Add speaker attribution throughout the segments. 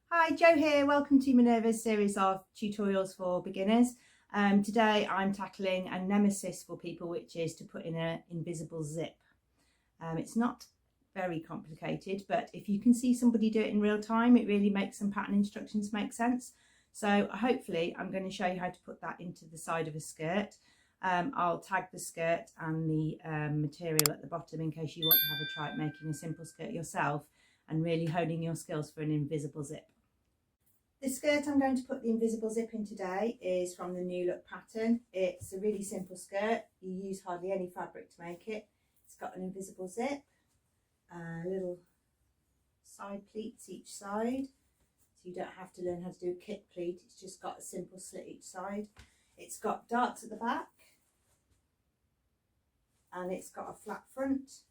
Speaker 1: Hi, Jo here. Welcome to Minerva's series of tutorials for beginners. Today I'm tackling a nemesis for people, which is to put in an invisible zip. It's not very complicated, but if you can see somebody do it in real time, it really makes some pattern instructions make sense. So hopefully I'm going to show you how to put that into the side of a skirt. I'll tag the skirt and the material at the bottom in case you want to have a try at making a simple skirt yourself and really honing your skills for an invisible zip. The skirt I'm going to put the invisible zip in today is from the New Look pattern. It's a really simple skirt. You use hardly any fabric to make it. It's got an invisible zip, little side pleats each side, so you don't have to learn how to do a kit pleat. It's just got a simple slit each side. It's got darts at the back, and it's got a flat front,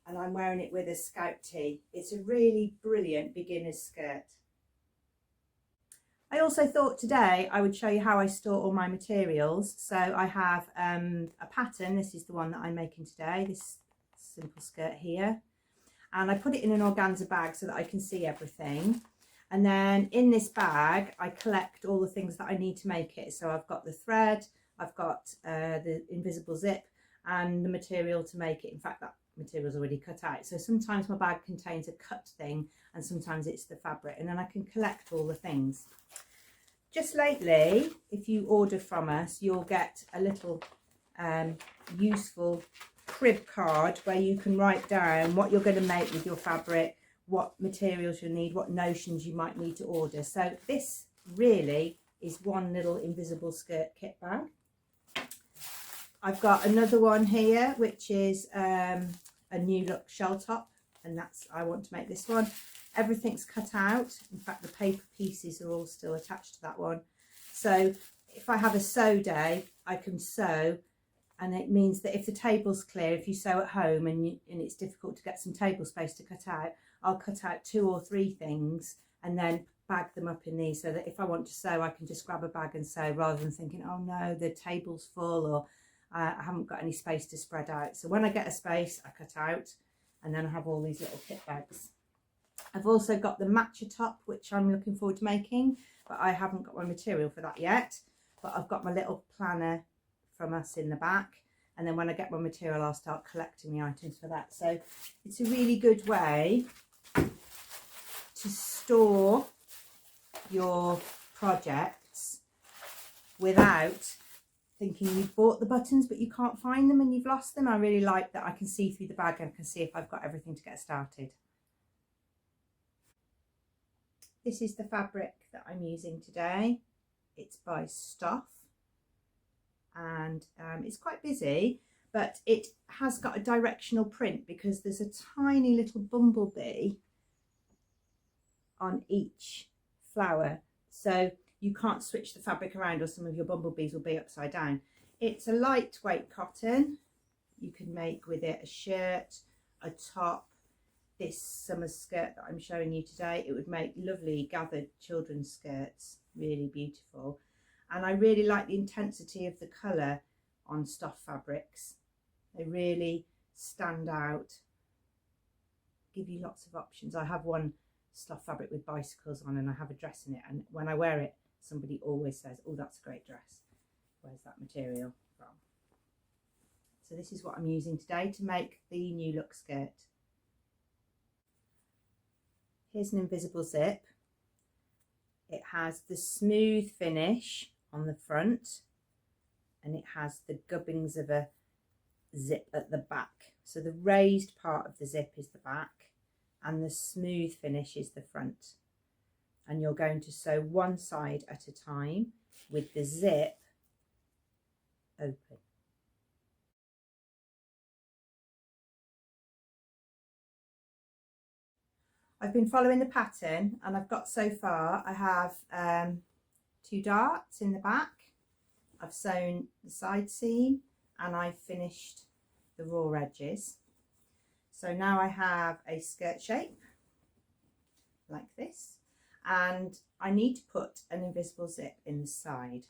Speaker 1: and I'm wearing it with a scout tee. It's a really brilliant beginner's skirt. I also thought today I would show you how I store all my materials. So I have a pattern. This is the one that I'm making today, this simple skirt here. And I put it in an organza bag so that I can see everything. And then in this bag, I collect all the things that I need to make it. So I've got the thread, I've got the invisible zip and the material to make it. In fact, that material's already cut out. So sometimes my bag contains a cut thing and sometimes it's the fabric, and then I can collect all the things. Just lately, if you order from us, you'll get a little useful crib card where you can write down what you're going to make with your fabric, what materials you need, what notions you might need to order. So this really is one little invisible skirt kit bag. I've got another one here, which is a New Look shell top, and I want to make this one. Everything's cut out. In fact, the paper pieces are all still attached to that one. So if I have a sew day, I can sew, and it means that if the table's clear, if you sew at home and it's difficult to get some table space to cut out, I'll cut out 2 or 3 things and then bag them up in these, so that if I want to sew, I can just grab a bag and sew, rather than thinking, oh no, the table's full, or I haven't got any space to spread out. So when I get a space, I cut out, and then I have all these little kit bags. I've also got the matcha top, which I'm looking forward to making, but I haven't got my material for that yet. But I've got my little planner from us in the back, and then when I get my material, I'll start collecting the items for that. So it's a really good way to store your projects without thinking you've bought the buttons but you can't find them and you've lost them. I really like that I can see through the bag and I can see if I've got everything to get started. This is the fabric that I'm using today. It's by Stuff, and it's quite busy, but it has got a directional print because there's a tiny little bumblebee on each flower, so you can't switch the fabric around or some of your bumblebees will be upside down. It's a lightweight cotton. You can make with it a shirt, a top. This summer skirt that I'm showing you today, it would make lovely gathered children's skirts, really beautiful. And I really like the intensity of the colour on Stuff fabrics. They really stand out, give you lots of options. I have one Stuff fabric with bicycles on, and I have a dress in it, and when I wear it, somebody always says, oh, that's a great dress. Where's that material from? So this is what I'm using today to make the New Look skirt. Here's an invisible zip. It has the smooth finish on the front, and it has the gubbings of a zip at the back. So the raised part of the zip is the back, and the smooth finish is the front. And you're going to sew one side at a time with the zip open. I've been following the pattern, and I've got so far, I have 2 darts in the back, I've sewn the side seam, and I've finished the raw edges. So now I have a skirt shape like this, and I need to put an invisible zip in the side.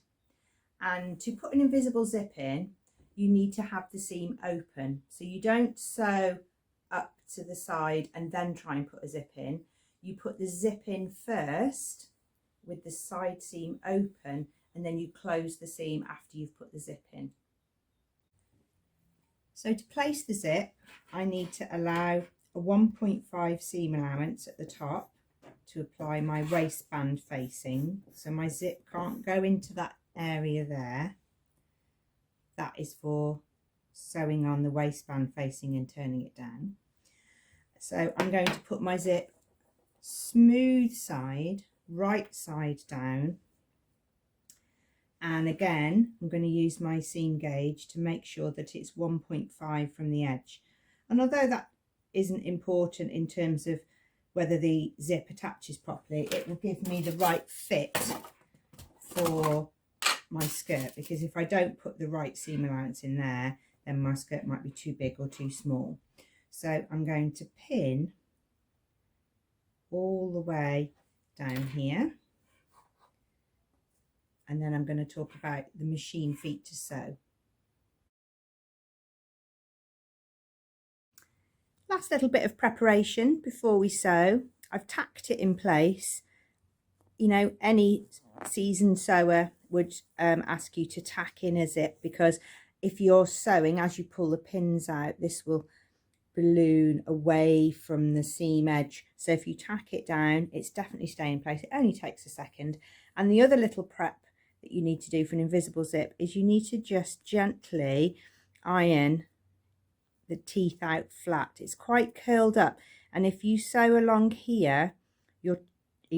Speaker 1: And to put an invisible zip in, you need to have the seam open. So you don't sew up to the side and then try and put a zip in. You put the zip in first with the side seam open, and then you close the seam after you've put the zip in. So to place the zip, I need to allow a 1.5 seam allowance at the top to apply my waistband facing. So my zip can't go into that area there. That is for sewing on the waistband facing and turning it down. So I'm going to put my zip smooth side, right side down. And again, I'm going to use my seam gauge to make sure that it's 1.5 from the edge. And although that isn't important in terms of whether the zip attaches properly, it will give me the right fit for my skirt, because if I don't put the right seam allowance in there, then my skirt might be too big or too small. So I'm going to pin all the way down here. And then I'm going to talk about the machine feet to sew. Last little bit of preparation before we sew. I've tacked it in place. You know, any seasoned sewer would ask you to tack in a zip, because if you're sewing, as you pull the pins out, this will balloon away from the seam edge. So if you tack it down, it's definitely staying in place. It only takes a second. And the other little prep that you need to do for an invisible zip is you need to just gently iron the teeth out flat. It's quite curled up, and if you sew along here, you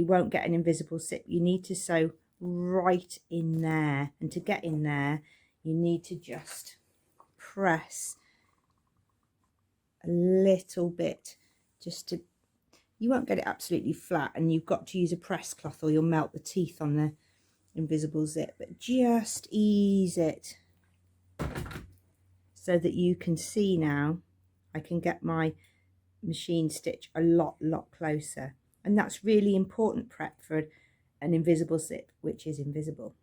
Speaker 1: won't get an invisible zip. You need to sew right in there, and to get in there you need to just press a little bit, just to, you won't get it absolutely flat, and you've got to use a press cloth or you'll melt the teeth on the invisible zip, but just ease it so that you can see now. I can get my machine stitch a lot closer, and that's really important prep for an invisible zip which is invisible.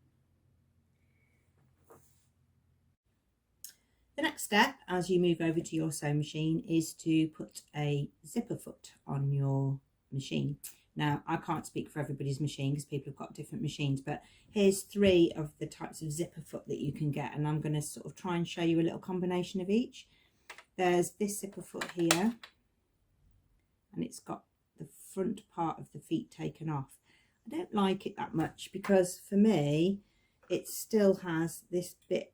Speaker 1: The next step as you move over to your sewing machine is to put a zipper foot on your machine. Now, I can't speak for everybody's machine because people have got different machines, but here's 3 of the types of zipper foot that you can get, and I'm going to sort of try and show you a little combination of each. There's this zipper foot here, and it's got the front part of the feet taken off. I don't like it that much because for me it still has this bit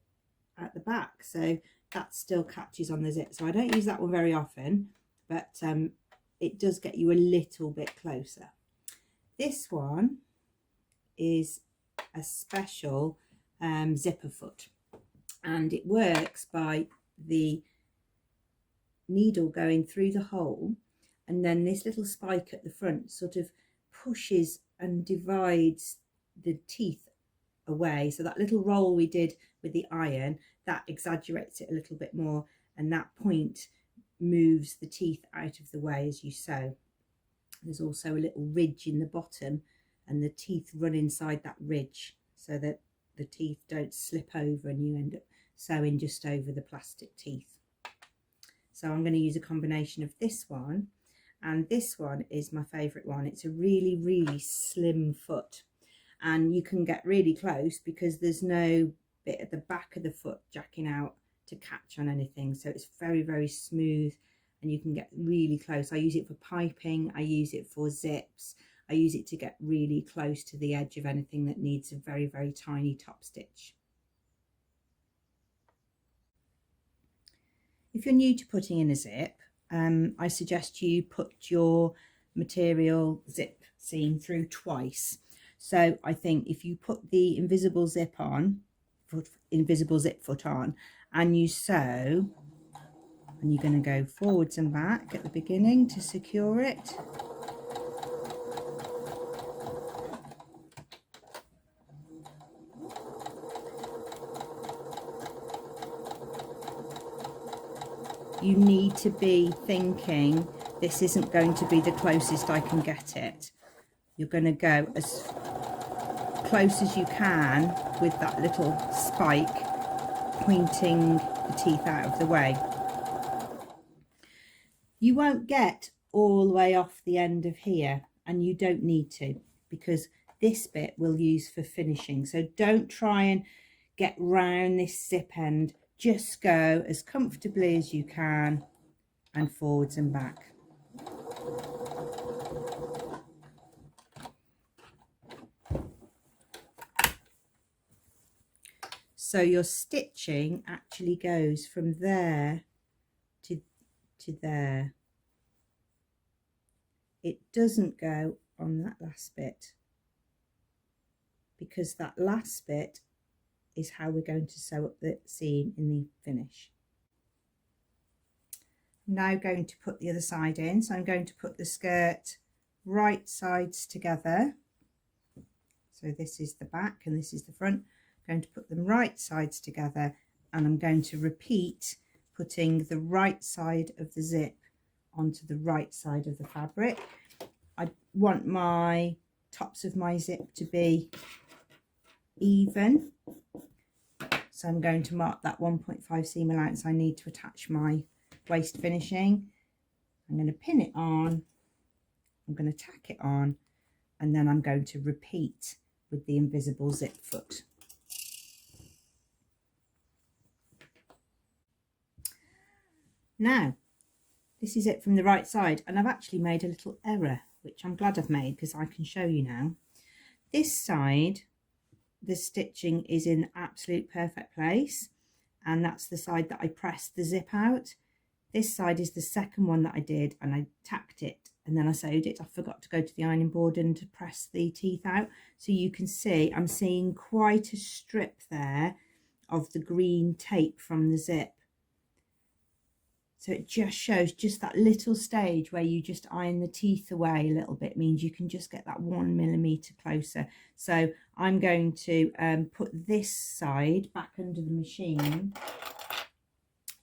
Speaker 1: at the back, so that still catches on the zip. So I don't use that one very often, but it does get you a little bit closer. This one is a special zipper foot, and it works by the needle going through the hole, and then this little spike at the front sort of pushes and divides the teeth away. So that little roll we did with the iron, that exaggerates it a little bit more, and that point moves the teeth out of the way as you sew. There's also a little ridge in the bottom, and the teeth run inside that ridge so that the teeth don't slip over and you end up sewing just over the plastic teeth. So I'm going to use a combination of this one, and this one is my favourite one. It's a really slim foot, and you can get really close because there's no bit at the back of the foot jacking out to catch on anything, so it's very smooth and you can get really close. I use it for piping, I use it for zips, I use it to get really close to the edge of anything that needs a very tiny top stitch. If you're new to putting in a zip, I suggest you put your material zip seam through twice. So I think if you put the invisible zip foot on, and you sew, and you're going to go forwards and back at the beginning to secure it. You need to be thinking, this isn't going to be the closest I can get it. You're going to go as close as you can with that little spike pointing the teeth out of the way. You won't get all the way off the end of here, and you don't need to, because this bit we'll use for finishing. So don't try and get round this zip end, just go as comfortably as you can and forwards and back. So your stitching actually goes from there to there. It doesn't go on that last bit, because that last bit is how we're going to sew up the seam in the finish. I'm now going to put the other side in, so I'm going to put the skirt right sides together. So this is the back and this is the front. I'm going to put them right sides together, and I'm going to repeat putting the right side of the zip onto the right side of the fabric. I want my tops of my zip to be even, so I'm going to mark that 1.5 seam allowance I need to attach my waist finishing. I'm going to pin it on, I'm going to tack it on, and then I'm going to repeat with the invisible zip foot. Now this is it from the right side, and I've actually made a little error, which I'm glad I've made because I can show you now. This side, the stitching is in absolute perfect place, and that's the side that I pressed the zip out. This side is the second one that I did, and I tacked it and then I sewed it. I forgot to go to the ironing board and to press the teeth out, so you can see I'm seeing quite a strip there of the green tape from the zip. So it just shows just that little stage where you just iron the teeth away a little bit, means you can just get that 1 millimeter closer. So I'm going to put this side back under the machine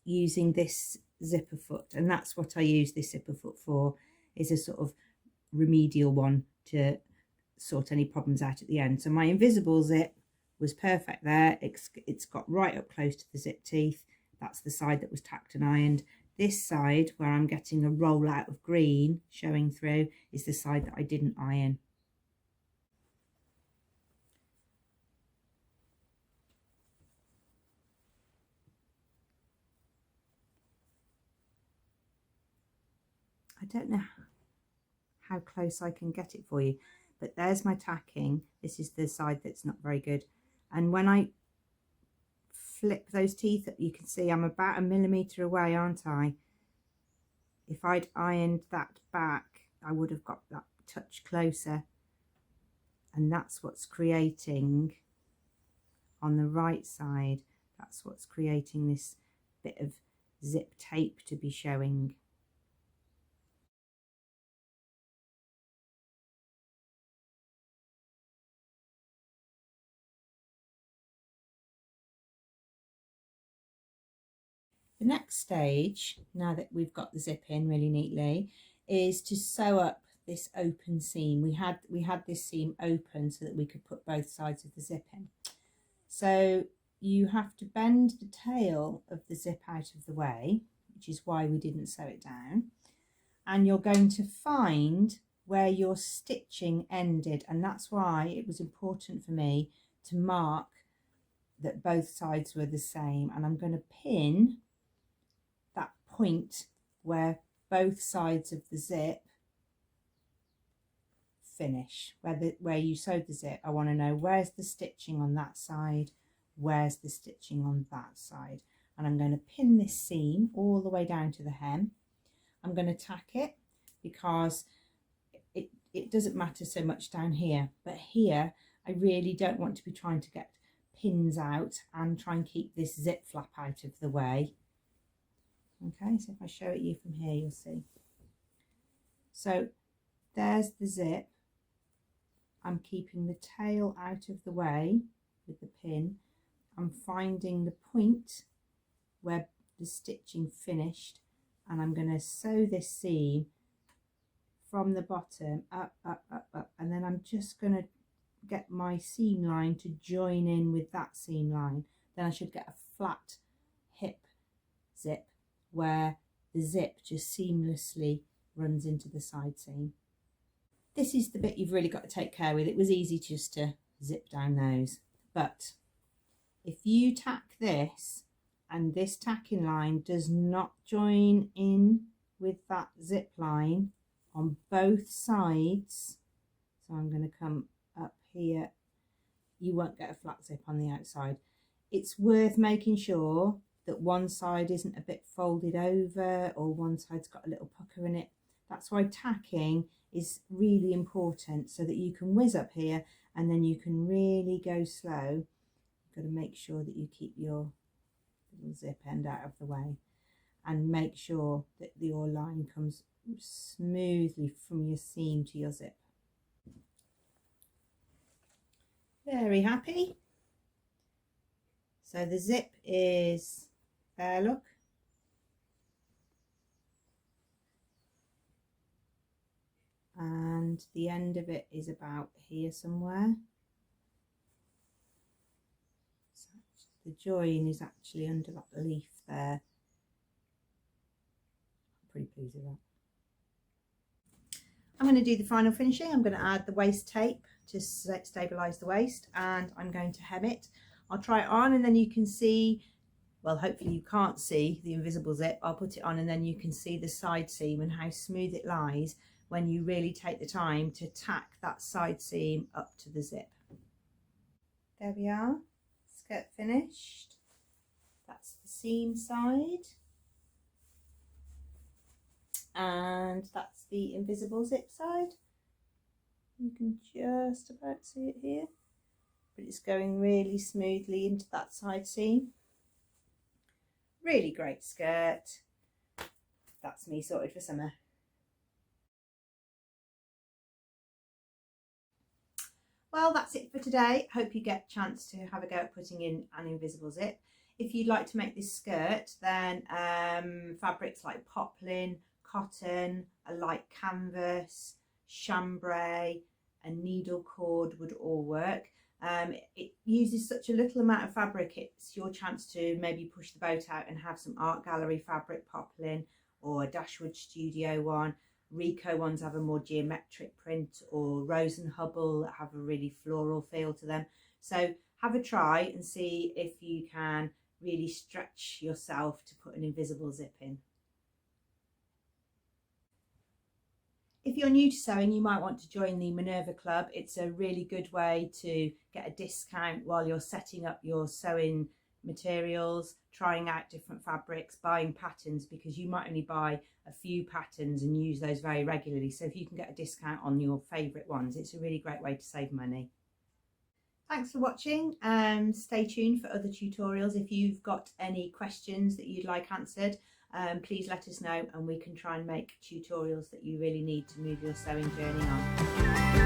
Speaker 1: using this zipper foot, and that's what I use this zipper foot for, is a sort of remedial one to sort any problems out at the end. So my invisible zip was perfect there. It's got right up close to the zip teeth. That's the side that was tacked and ironed. This side, where I'm getting a roll out of green showing through, is the side that I didn't iron. I don't know how close I can get it for you, but there's my tacking. This is the side that's not very good, and when I flip those teeth, you can see I'm about 1 millimeter away, aren't I? If I'd ironed that back, I would have got that touch closer, and that's what's creating on the right side, that's what's creating this bit of zip tape to be showing. The next stage, now that we've got the zip in really neatly, is to sew up this open seam. We had this seam open so that we could put both sides of the zip in. So you have to bend the tail of the zip out of the way, which is why we didn't sew it down, and you're going to find where your stitching ended, and that's why it was important for me to mark that both sides were the same. And I'm going to pin that point where both sides of the zip finish, where you sewed the zip. I want to know where's the stitching on that side, where's the stitching on that side, and I'm going to pin this seam all the way down to the hem. I'm going to tack it because it doesn't matter so much down here, but here I really don't want to be trying to get pins out and try and keep this zip flap out of the way. Okay, so if I show it you from here, you'll see. So there's the zip. I'm keeping the tail out of the way with the pin. I'm finding the point where the stitching finished, and I'm going to sew this seam from the bottom up, and then I'm just going to get my seam line to join in with that seam line. Then I should get a flat hip zip where the zip just seamlessly runs into the side seam. This is the bit you've really got to take care with. It was easy just to zip down those, but if you tack this and this tacking line does not join in with that zip line on both sides, so I'm going to come up here, you won't get a flat zip on the outside. It's worth making sure that one side isn't a bit folded over or one side's got a little pucker in it. That's why tacking is really important, so that you can whiz up here and then you can really go slow. You've got to make sure that you keep your little zip end out of the way and make sure that your line comes smoothly from your seam to your zip. Very happy. So the zip is there, look. And the end of it is about here somewhere. So the join is actually under that leaf there. I'm pretty pleased with that. I'm going to do the final finishing. I'm going to add the waist tape to stabilise the waist, and I'm going to hem it. I'll try it on and then you can see, well, hopefully you can't see the invisible zip. I'll put it on and then you can see the side seam and how smooth it lies when you really take the time to tack that side seam up to the zip. There we are, skirt finished. That's the seam side. And that's the invisible zip side. You can just about see it here, but it's going really smoothly into that side seam. Really great skirt. That's me sorted for summer. Well, that's it for today. Hope you get a chance to have a go at putting in an invisible zip. If you'd like to make this skirt, then fabrics like poplin, cotton, a light canvas, chambray and needle cord would all work. It uses such a little amount of fabric, it's your chance to maybe push the boat out and have some art gallery fabric poplin or a Dashwood Studio one. Rico ones have a more geometric print, or Rose and Hubble that have a really floral feel to them. So have a try and see if you can really stretch yourself to put an invisible zip in. If you're new to sewing, you might want to join the Minerva Club. It's a really good way to get a discount while you're setting up your sewing materials, trying out different fabrics, buying patterns, because you might only buy a few patterns and use those very regularly. So if you can get a discount on your favourite ones, it's a really great way to save money. Thanks for watching. Stay tuned for other tutorials. If you've got any questions that you'd like answered, please let us know and we can try and make tutorials that you really need to move your sewing journey on.